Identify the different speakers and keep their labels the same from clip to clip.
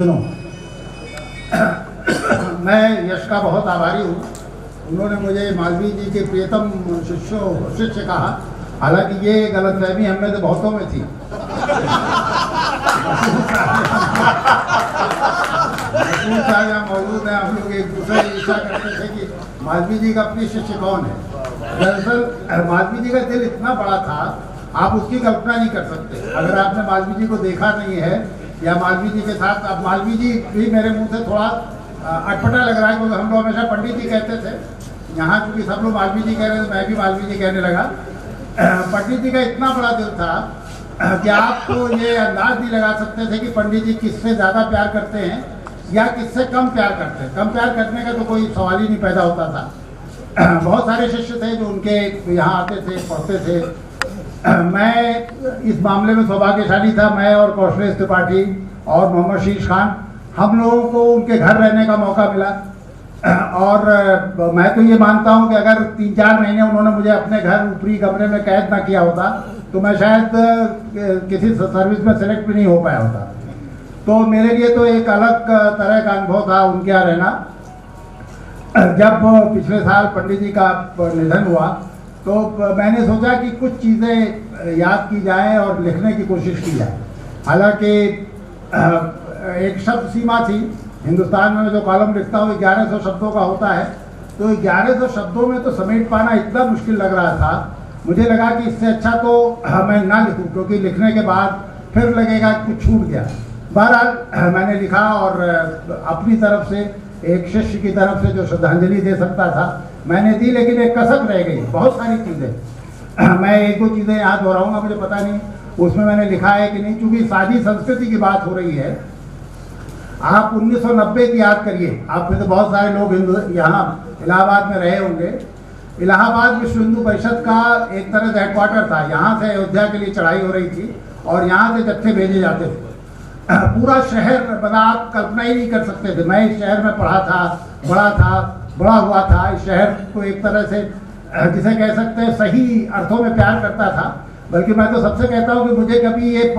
Speaker 1: सुनो, मैं यश का बहुत आभारी हूँ। उन्होंने मुझे मालवीय जी के प्रियतम शिष्य कहा। हालांकि ये गलतफहमी हम में से बहुतों में थी। यहाँ मौजूद है, हम लोग एक दूसरे की इच्छा करते थे कि मालवीय जी का प्रिय शिष्य कौन है। दरअसल मालवीय जी का दिल इतना बड़ा था, आप उसकी कल्पना नहीं कर सकते अगर आपने मालवीय जी को देखा नहीं है या मालवीय जी के साथ। अब मालवीय जी भी मेरे मुंह से थोड़ा अटपटा लग रहा है क्योंकि हम लोग हमेशा पंडित जी कहते थे। यहाँ क्योंकि सब लोग मालवीय जी कह रहे थे, मैं भी मालवीय जी कहने लगा। पंडित जी का इतना बड़ा दिल था कि आप तो ये अंदाज नहीं लगा सकते थे कि पंडित जी किससे ज़्यादा प्यार करते हैं या किससे कम प्यार करते हैं। कम प्यार करने का तो कोई सवाल ही नहीं पैदा होता था। बहुत सारे शिष्य थे जो उनके यहाँ आते थे, पढ़ते थे। मैं इस मामले में सौभाग्यशाली था। मैं और कौशलेश त्रिपाठी और मोहम्मद शीश खान, हम लोगों को उनके घर रहने का मौका मिला। और मैं तो ये मानता हूँ कि अगर 3-4 महीने उन्होंने मुझे अपने घर ऊपरी कमरे में कैद ना किया होता तो मैं शायद किसी सर्विस में सेलेक्ट भी नहीं हो पाया होता। तो मेरे लिए तो एक अलग तरह का अनुभव था उनके यहाँ रहना। जब पिछले साल पंडित जी का निधन हुआ तो मैंने सोचा कि कुछ चीज़ें याद की जाए और लिखने की कोशिश की जाए। हालांकि एक शब्द सीमा थी। हिंदुस्तान में जो कॉलम लिखता हूँ 1100 शब्दों का होता है, तो 1100 शब्दों में तो समेट पाना इतना मुश्किल लग रहा था। मुझे लगा कि इससे अच्छा तो मैं ना लिखूँ, क्योंकि लिखने के बाद फिर लगेगा कुछ छूट गया। बहरहाल मैंने लिखा और अपनी तरफ से एक शिष्य की तरफ से जो श्रद्धांजलि दे सकता था मैंने दी, लेकिन एक कसक रह गई। बहुत सारी चीज़ें मैं एक दो चीज़ें यहाँ दोहराऊंगा, मुझे पता नहीं उसमें मैंने लिखा है कि नहीं। चूँकि साझी संस्कृति की बात हो रही है, आप 1990 की याद करिए। आप में तो बहुत सारे लोग यहाँ इलाहाबाद में रहे होंगे। इलाहाबाद विश्व हिंदू परिषद का एक तरह से हेडक्वार्टर था। यहाँ से अयोध्या के लिए चढ़ाई हो रही थी और यहाँ से जत्थे भेजे जाते थे। पूरा शहर बना, आप कल्पना ही नहीं कर सकते थे। मैं इस शहर में पढ़ा था, बड़ा हुआ था। इस शहर को एक तरह से जिसे कह सकते हैं सही अर्थों में प्यार करता था। बल्कि मैं तो सबसे कहता हूँ कि मुझे कभी ये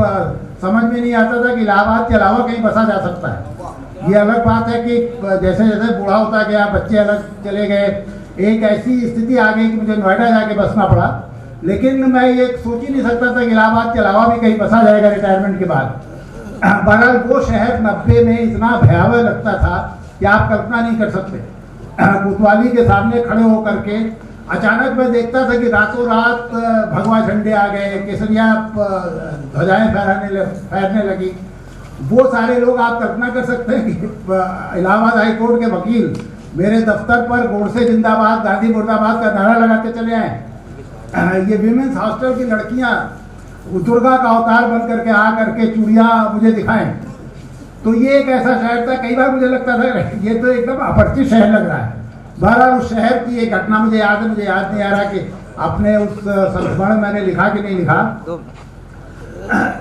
Speaker 1: समझ में नहीं आता था कि इलाहाबाद के अलावा कहीं बसा जा सकता है। ये अलग बात है कि जैसे जैसे बूढ़ा होता गया, बच्चे अलग चले गए, एक ऐसी स्थिति आ गई कि मुझे नोएडा जाके बसना पड़ा। लेकिन मैं ये सोच ही नहीं सकता था कि इलाहाबाद के अलावा भी कहीं बसा जाएगा रिटायरमेंट के बाद। बहरहाल वो शहर 90 में इतना भयावह लगता था कि आप कल्पना नहीं कर सकते। कोतवाली के सामने खड़े होकर के अचानक मैं देखता था कि रातों रात भगवा झंडे आ गए, केसरिया ध्वजाएं फहरने लगी। वो सारे लोग आप कल्पना कर सकते हैं कि इलाहाबाद हाई कोर्ट के वकील मेरे दफ्तर पर गोडसे जिंदाबाद, गांधी मुर्दाबाद का नारा लगाते चले आए। ये विमेंस हॉस्टल की लड़कियां दुर्गा का अवतार बन करके आ करके चूड़ियाँ मुझे दिखाएं। तो ये एक ऐसा शहर था, कई बार मुझे लगता था ये तो एकदम अपरिचित शहर लग रहा है। बहरहाल उस शहर की एक घटना मुझे याद है, मुझे याद नहीं आ रहा कि अपने उस संस्मरण मैंने लिखा कि नहीं लिखा।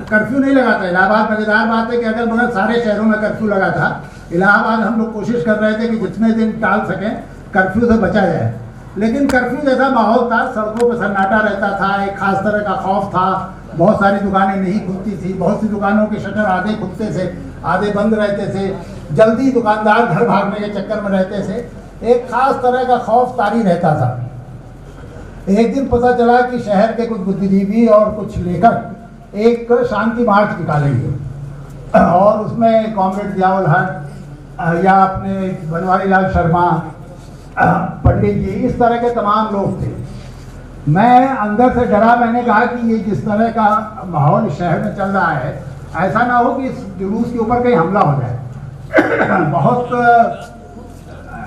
Speaker 1: कर्फ्यू नहीं लगा था इलाहाबाद। मजेदार बात है कि अगल बगल सारे शहरों में कर्फ्यू लगा था। इलाहाबाद हम लोग कोशिश कर रहे थे कि जितने दिन टाल सकें कर्फ्यू से बचा जाए, लेकिन कर्फ्यू जैसा माहौल था, सड़कों पर सन्नाटा रहता था, एक खास तरह का खौफ था। बहुत सारी दुकानें नहीं खुलती थी, बहुत सी दुकानों के शटर आधे खुलते थे, आधे बंद रहते थे। जल्दी दुकानदार घर भागने के चक्कर में रहते थे। एक खास तरह का खौफ तारी रहता था। एक दिन पता चला कि शहर के कुछ बुद्धिजीवी और कुछ लेखक एक शांति मार्च निकालेंगे और उसमें कॉमरेड जियाउल हक या अपने बनवारी लाल शर्मा, पंडित जी, इस तरह के तमाम लोग थे। मैं अंदर से डरा। मैंने कहा कि ये जिस तरह का माहौल शहर में चल रहा है, ऐसा ना हो कि इस जुलूस के ऊपर कहीं हमला हो जाए। बहुत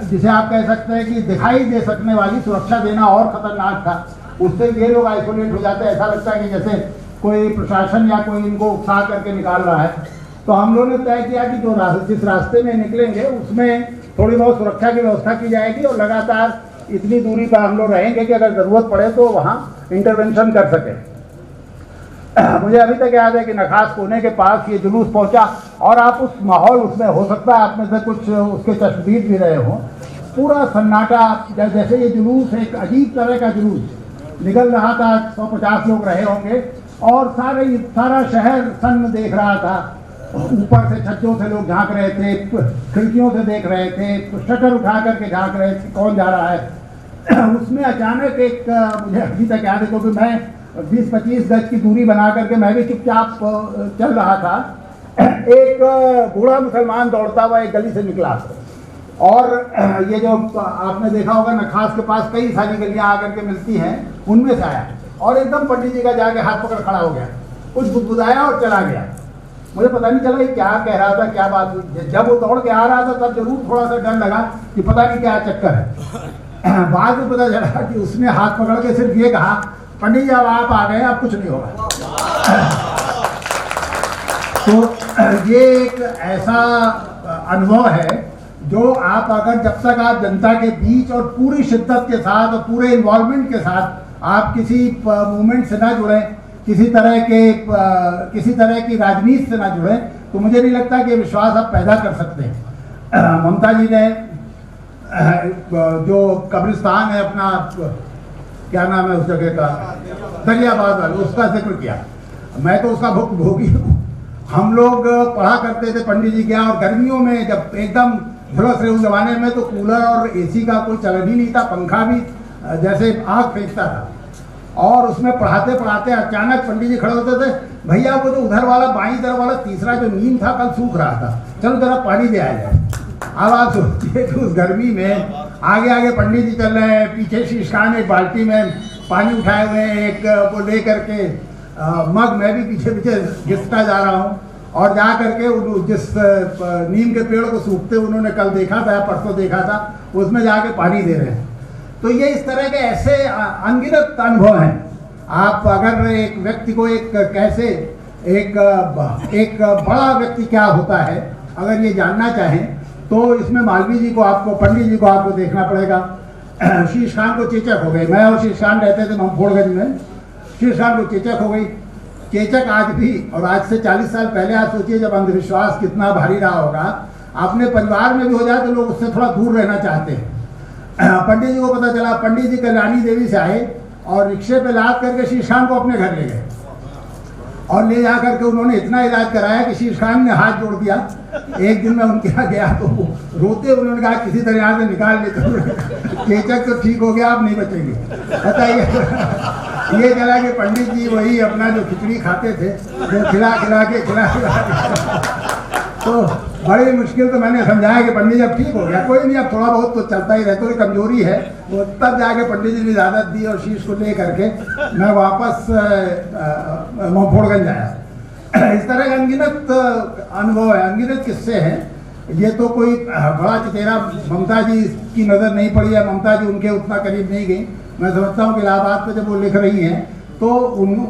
Speaker 1: जिसे आप कह सकते हैं कि दिखाई दे सकने वाली सुरक्षा देना और खतरनाक था। उससे ये लोग आइसोलेट हो जाते हैं, ऐसा लगता है कि जैसे कोई प्रशासन या कोई इनको उकसा करके निकाल रहा है। तो हम लोगों ने तय किया कि जो जिस रास्ते में निकलेंगे उसमें थोड़ी बहुत सुरक्षा की व्यवस्था की जाएगी और लगातार इतनी दूरी पर हम लोग रहेंगे कि अगर ज़रूरत पड़े तो वहाँ इंटरवेंशन कर सकें। मुझे अभी तक याद है कि नखास कोने के पास ये जुलूस पहुंचा और आप उस माहौल उसमें हो सकता है आप में से कुछ उसके चश्मदीद भी रहे हों। पूरा सन्नाटा, जैसे ये जुलूस एक अजीब तरह का जुलूस निकल रहा था। 150 लोग रहे होंगे और सारा शहर सन्न देख रहा था। ऊपर से छज्जों से लोग झांक रहे थे, खिड़कियों से देख रहे थे, शटर उठा करके झांक रहे थे कौन जा रहा है। उसमें अचानक एक मुझे अभी तक याद है, क्योंकि मैं 20-25 गज की दूरी बना करके मैं भी चुपचाप चल रहा था, एक बूढ़ा मुसलमान दौड़ता हुआ एक गली से निकला और ये जो आपने देखा होगा नखास के पास कई सारी गलियां आकर के मिलती हैं, उनमें से आया और एकदम पंडित जी का जाके हाथ पकड़ खड़ा हो गया, कुछ बुदबुदाया और चला गया। मुझे पता नहीं चला ये क्या कह रहा था, क्या बात हुई। जब वो दौड़ के आ रहा था तब जरूर थोड़ा सा डर लगा कि पता नहीं क्या चक्कर है। बाद में पता चला कि उसने हाथ पकड़ के सिर्फ ये कहा, पंडित जी अब आप आ गए, अब कुछ नहीं होगा। तो ये एक ऐसा अनुभव है जो आप अगर जब तक आप जनता के बीच और पूरी शिद्दत के साथ और पूरे इन्वॉल्वमेंट के साथ आप किसी मूवमेंट से ना जुड़े, किसी तरह की राजनीति से ना जुड़े, तो मुझे नहीं लगता कि विश्वास आप पैदा कर सकते हैं। ममता जी ने जो कब्रिस्तान है अपना, क्या नाम है उस जगह का, दरियाबाद वाला, उसका जिक्र किया। मैं तो उसका भोगी हूँ। हम लोग पढ़ा करते थे पंडित जी क्या, और गर्मियों में जब एकदम झुलस रहे उस जमाने में तो कूलर और एसी का कोई चलन ही नहीं था, पंखा भी जैसे आग फेंकता था। और उसमें पढ़ाते पढ़ाते अचानक पंडित जी खड़े होते थे, भैया वो जो उधर वाला बाईं तरफ वाला तीसरा जो नीम था कल सूख रहा था, चलो जरा पानी दे आया जाए। अब आप सोचिए कि उस गर्मी में आगे आगे पंडित जी चल रहे हैं, पीछे शीशखान एक बाल्टी में पानी उठाए हुए हैं, एक वो ले करके मग, मैं भी पीछे पीछे घिसता जा रहा हूँ और जा करके जिस नीम के पेड़ को सूखते उन्होंने कल देखा था, परसों देखा था, उसमें जाके पानी दे रहे हैं। तो ये इस तरह के ऐसे अनगिनत अनुभव हैं। आप अगर एक व्यक्ति को एक बड़ा व्यक्ति क्या होता है अगर ये जानना चाहें तो इसमें मालवीय जी को, आपको पंडित जी को आपको देखना पड़ेगा। शीश खान को चेचक हो गई, मैं और शीश खान रहते थे ममफोड़गंज में, शीश खान को चेचक हो गई। चेचक आज भी, और आज से 40 साल पहले आप सोचिए जब अंधविश्वास कितना भारी रहा होगा, अपने परिवार में भी हो जाए तो लोग उससे थोड़ा दूर रहना चाहते हैं। पंडित जी को पता चला, पंडित जी कल्याणी देवी से आए और रिक्शे पे लाद करके शीश खान को अपने घर ले गए और ले जा करके उन्होंने इतना इलाज कराया कि शीश खान ने हाथ जोड़ दिया। एक दिन मैं उनके यहाँ गया तो रोते उन्होंने कहा किसी तरह यहाँ से निकाल लेते, चेचक तो ठीक हो गया, आप नहीं बचेंगे। बताइए, ये चला कि पंडित जी वही अपना जो खिचड़ी खाते थे वो खिला खिला के तो बड़ी मुश्किल, तो मैंने समझाया कि पंडित जी अब ठीक हो गया, कोई नहीं, अब थोड़ा बहुत तो चलता ही रहता, तो कमजोरी है वो। तब जाके पंडित जी ने इजाज़त दी और शीश को ले करके मैं वापस ममफोड़गंज आया। इस तरह के अनगिनत अनुभव है, अनगिनत किस्से हैं। ये तो कोई बड़ा चचेरा ममता जी की नज़र नहीं पड़ी है, ममता जी उनके उतना करीब नहीं गई। मैं समझता हूँ कि इलाहाबाद पर जब वो लिख रही हैं तो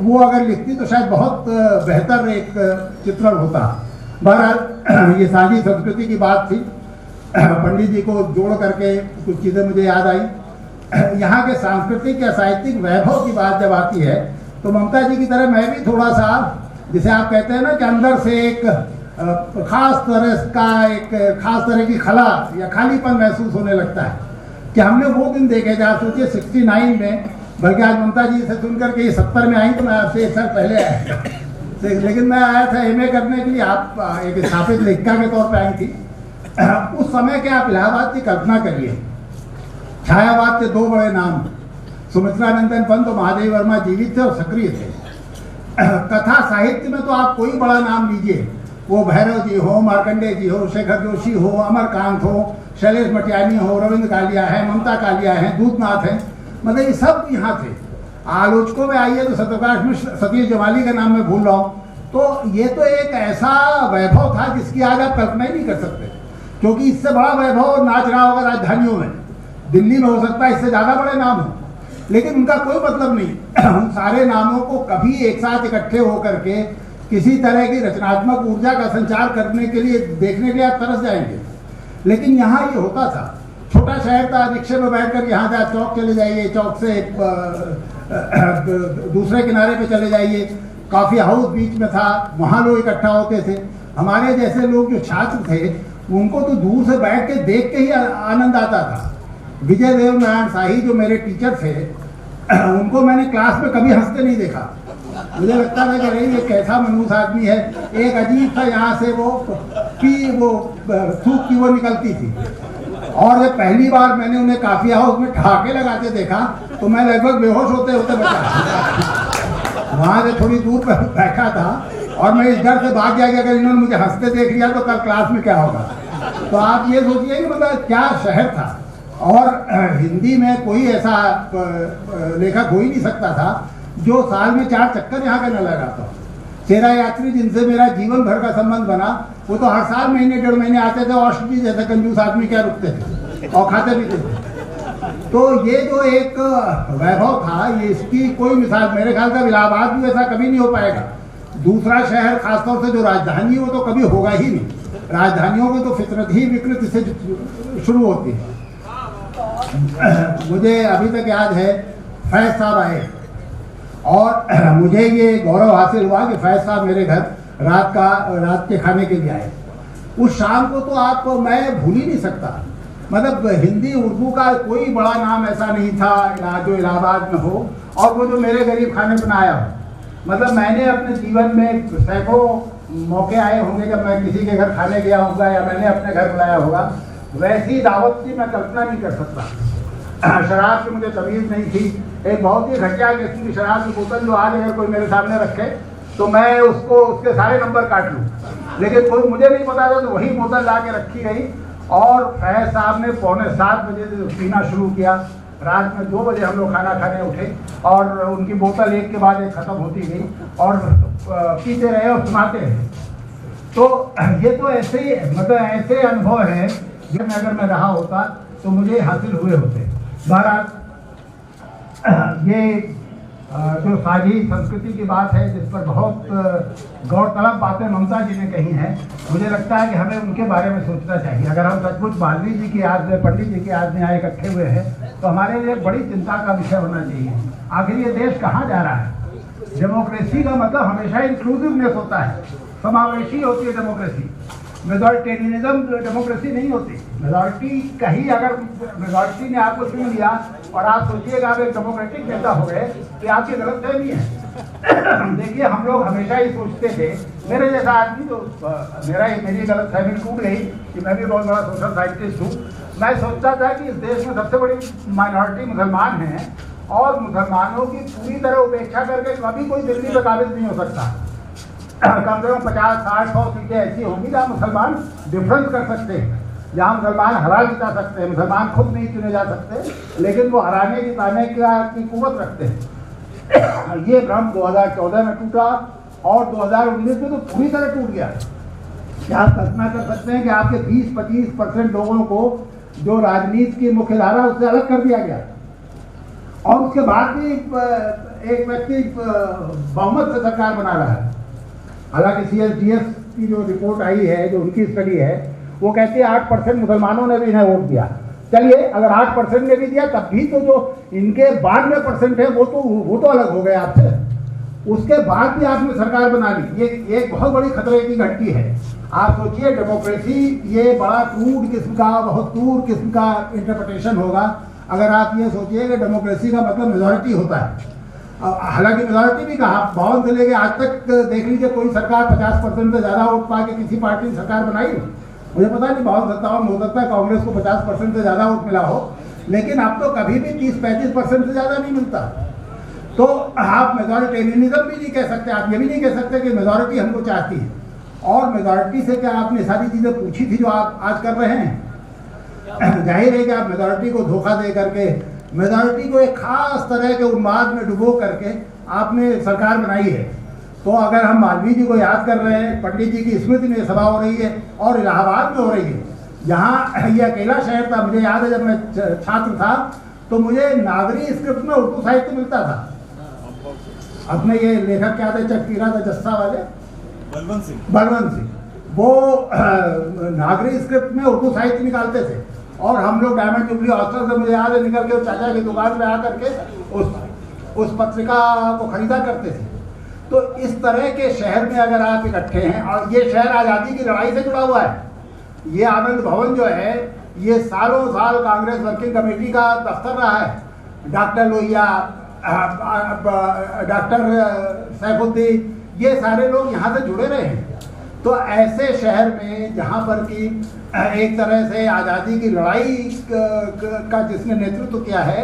Speaker 1: वो अगर लिखती तो शायद बहुत बेहतर एक चित्रण होता। बहरहाल ये साझी संस्कृति की बात थी, पंडित जी को जोड़ करके कुछ चीज़ें मुझे याद आई। यहाँ के सांस्कृतिक या साहित्यिक वैभव की बात जब आती है तो ममता जी की तरह मैं भी थोड़ा सा, जिसे आप कहते हैं ना कि अंदर से एक खास तरह की खला या खालीपन महसूस होने लगता है कि हमने वो दिन देखे थे। आप सोचिए 69 में, बल्कि आज ममता जी से सुनकर के ये 70 में आई तो मैं आपसे 1 साल पहले आया, लेकिन मैं आया था MA करने के लिए। आप एक स्थापित लेखिका के तौर पर आई थी। उस समय के आप इलाहाबाद की कल्पना करिए, छायावाद के 2 बड़े नाम, सुमित्रा नंदन पंत और महादेव वर्मा जीवित थे और सक्रिय थे। कथा साहित्य में तो आप कोई बड़ा नाम लीजिए, वो भैरव जी हो, मार्कंडेय जी हो, शेखर जोशी हो, अमरकांत हो, शैलेश मटियानी हो, रविंद्र कालिया है, ममता कालिया है, दूधनाथ है, मतलब ये सब यहाँ थे। आलोचकों में आइए तो सत्यप्रकाश मिश्र, सतीश जमाली का नाम मैं भूल रहा हूँ। तो ये तो एक ऐसा वैभव था जिसकी आज आप कल्पना ही नहीं कर सकते, क्योंकि इससे बड़ा वैभव नाच रहा होगा राजधानियों में, दिल्ली में हो सकता है इससे ज़्यादा बड़े नाम हो, लेकिन उनका कोई मतलब नहीं। उन सारे नामों को कभी एक साथ इकट्ठे होकर के किसी तरह की रचनात्मक ऊर्जा का संचार करने के लिए, देखने के लिए आप तरस जाएंगे। लेकिन यहाँ ये होता था, छोटा शहर था, रिक्शे में बैठ कर यहाँ से चौक चले जाइए, चौक से दूसरे किनारे पे चले जाइए, कॉफ़ी हाउस बीच में था, वहाँ लोग इकट्ठा होते थे। हमारे जैसे लोग जो छात्र थे उनको तो दूर से बैठ के देख के ही आनंद आता था। विजय देव नारायण शाही जो मेरे टीचर थे उनको मैंने क्लास में कभी हंसते नहीं देखा। मुझे लगता था कि नहीं ये कैसा मनहूस आदमी है। एक अजीब सा यहाँ से वो थूक की वो निकलती थी। और जब पहली बार मैंने उन्हें काफी हाउस में ठहाके लगाते देखा तो मैं लगभग बेहोश होते होते बचा। वहाँ से थोड़ी दूर पर बैठा था और मैं इस डर से भाग गया कि अगर इन्होंने मुझे हंसते देख लिया तो कल क्लास में क्या होगा। तो आप ये सोचिए कि मतलब क्या शहर था। और हिंदी में कोई ऐसा लेखक हो ही नहीं सकता था जो साल में 4 चक्कर यहाँ का न लगाता। चेरा यात्री जिनसे मेरा जीवन भर का संबंध बना वो तो हर साल महीने 1.5 महीने आते थे और जी जैसे कंजूस आदमी क्या रुकते थे और खाते पीते थे। तो ये जो एक वैभव था ये इसकी कोई मिसाल मेरे ख्याल से इलाहाबाद भी ऐसा कभी नहीं हो पाएगा। दूसरा शहर खासतौर से जो राजधानी है वो तो कभी होगा ही नहीं। राजधानियों की तो फितरत ही विकृत से शुरू होती है। मुझे अभी तक याद है फैज साहब आए और मुझे ये गौरव हासिल हुआ कि फैज साहब मेरे घर रात के खाने के लिए आए। उस शाम को तो मैं भूल ही नहीं सकता। मतलब हिंदी उर्दू का कोई बड़ा नाम ऐसा नहीं था जो इलाहाबाद में हो और वो जो मेरे गरीब खाने बनाया हो। मतलब मैंने अपने जीवन में सैकड़ों मौके आए होंगे जब मैं किसी के घर खाने गया होगा या मैंने अपने घर बुलाया होगा। वैसी दावत की मैं कल्पना नहीं कर सकता। शराब की मुझे तमीज़ नहीं थी। एक बहुत ही घटिया किस्म की शराब की बोतल जो आज अगर कोई मेरे सामने रखे तो मैं उसके सारे नंबर काट लूँ, लेकिन कोई मुझे नहीं पता था तो वही बोतल ला के रखी गई। और फैज साहब ने 6:45 बजे से पीना शुरू किया। रात में 2 बजे हम लोग खाना खाने उठे और उनकी बोतल एक के बाद एक ख़त्म होती गई और पीते रहे और सुनाते रहे। तो ये तो ऐसे मतलब ऐसे अनुभव हैं जिनमें अगर मैं रहा होता तो मुझे हासिल हुए होते। बहरहाल ये जो साझी संस्कृति की बात है जिस पर बहुत गौरतलब बातें ममता जी ने कही हैं, मुझे लगता है कि हमें उनके बारे में सोचना चाहिए। अगर हम सचमुच मालवीय जी की याद में पंडित जी की याद में यहाँ इकट्ठे हुए हैं तो हमारे लिए बड़ी चिंता का विषय होना चाहिए। आखिर ये देश कहाँ जा रहा है? डेमोक्रेसी का मतलब हमेशा इंक्लूसिवनेस होता है, समावेशी होती है डेमोक्रेसी। मेजॉरिटेरियनिज्म डेमोक्रेसी नहीं होती। मेजॉरिटी का ही अगर मेजॉरिटी ने आपको चुन लिया और आप सोचिएगा आप एक डेमोक्रेटिक नेता हो गए तो आपकी गलतफहमी है। देखिए हम लोग हमेशा ही सोचते थे, मेरे जैसा आदमी तो मेरी गलतफहमी टूट गई कि मैं भी बहुत बड़ा सोशल साइंटिस्ट हूँ। मैं सोचता था कि इस देश में सबसे बड़ी माइनॉरिटी मुसलमान हैं और मुसलमानों की पूरी तरह उपेक्षा करके कभी कोई दिल्ली में काबिज नहीं हो सकता। कम से कम 50, 60, 100 सीटें ऐसी होंगी जहाँ मुसलमान डिफरेंस कर सकते हैं, जहाँ मुसलमान हरा जिता सकते हैं। मुसलमान खुद नहीं चुने जा सकते लेकिन वो हराने की कुव्वत रखते हैं। ये भ्रम 2014 में टूटा और 2019 में तो पूरी तरह टूट गया। क्या आप कल्पना कर सकते हैं कि आपके 20-25% लोगों को जो राजनीति की मुख्य धारा उससे अलग कर दिया गया और उसके बाद भी एक व्यक्ति बहुमत से सरकार बना रहा है। हालांकि CSDS की जो रिपोर्ट आई है, जो उनकी स्टडी है, वो कहती है 8% मुसलमानों ने भी इन्हें वोट दिया। चलिए अगर 8% ने भी दिया तब भी तो जो इनके बाद में परसेंट है वो तो अलग हो गए आपसे। उसके बाद भी आपने सरकार बना ली। ये एक बहुत बड़ी खतरे की घंटी है। आप सोचिए डेमोक्रेसी ये बड़ा क्रूड किस्म का, बहुत दूर किस्म का इंटरप्रिटेशन होगा अगर आप ये सोचिए कि डेमोक्रेसी का मतलब मेजॉरिटी होता है। हालांकि मेजॉरिटी भी कहा 52 से लेके आज तक देख लीजिए कोई सरकार 50% से ज़्यादा वोट पा के किसी पार्टी ने सरकार बनाई। मुझे पता नहीं 52-57 हो सकता है कांग्रेस को 50% से ज़्यादा वोट मिला हो, लेकिन अब तो कभी भी 30-35% से ज़्यादा नहीं मिलता। तो आप मेजॉरिटेरियनिज्म भी नहीं कह सकते, आप ये भी नहीं कह सकते कि मेजॉरिटी हमको चाहती है। और मेजॉरिटी से क्या आपने सारी चीज़ें पूछी थी जो आप आज कर रहे हैं? जाहिर है कि आप मेजॉरिटी को धोखा दे करके, मेजॉरिटी को एक खास तरह के उन्माद में डुबो करके आपने सरकार बनाई है। तो अगर हम मालवीय जी को याद कर रहे हैं, पंडित जी की स्मृति में सभा हो रही है और इलाहाबाद में हो रही है, जहाँ ये अकेला शहर था। मुझे याद है जब मैं छात्र था तो मुझे नागरी स्क्रिप्ट में उर्दू साहित्य मिलता था। अपने ये लेखक क्या थे चकपीरा था जस्सा वाले, बलवंत सिंह, वो नागरी स्क्रिप्ट में उर्दू साहित्य निकालते थे और हम लोग डायमंड जुबली हॉस्टल से मुझे याद है निकल के चाचा की दुकान पे आकर के उस पत्रिका को खरीदा करते थे। तो इस तरह के शहर में अगर आप इकट्ठे हैं, और ये शहर आज़ादी की लड़ाई से जुड़ा हुआ है। ये आनंद भवन जो है ये सालों साल कांग्रेस वर्किंग कमेटी का दफ्तर रहा है। डॉक्टर लोहिया, डॉक्टर सैफुद्दीन, ये सारे लोग यहाँ से जुड़े रहे हैं। तो ऐसे शहर में जहाँ पर कि एक तरह से आज़ादी की लड़ाई का जिसने नेतृत्व किया है,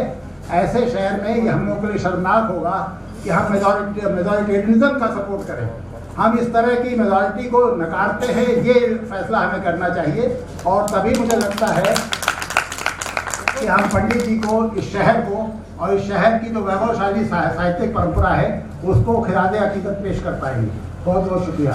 Speaker 1: ऐसे शहर में ये हम लोगों के लिए शर्मनाक होगा कि हम मेजॉरिटेरियनिज्म का सपोर्ट करें। हम इस तरह की मेजॉरिटी को नकारते हैं, ये फैसला हमें करना चाहिए। और तभी मुझे लगता है कि हम पंडित जी को, इस शहर को और इस शहर की जो वैभवशाली साहित्यिक परंपरा है उसको खिराजे अकीदत पेश कर पाएंगे। बहुत बहुत शुक्रिया।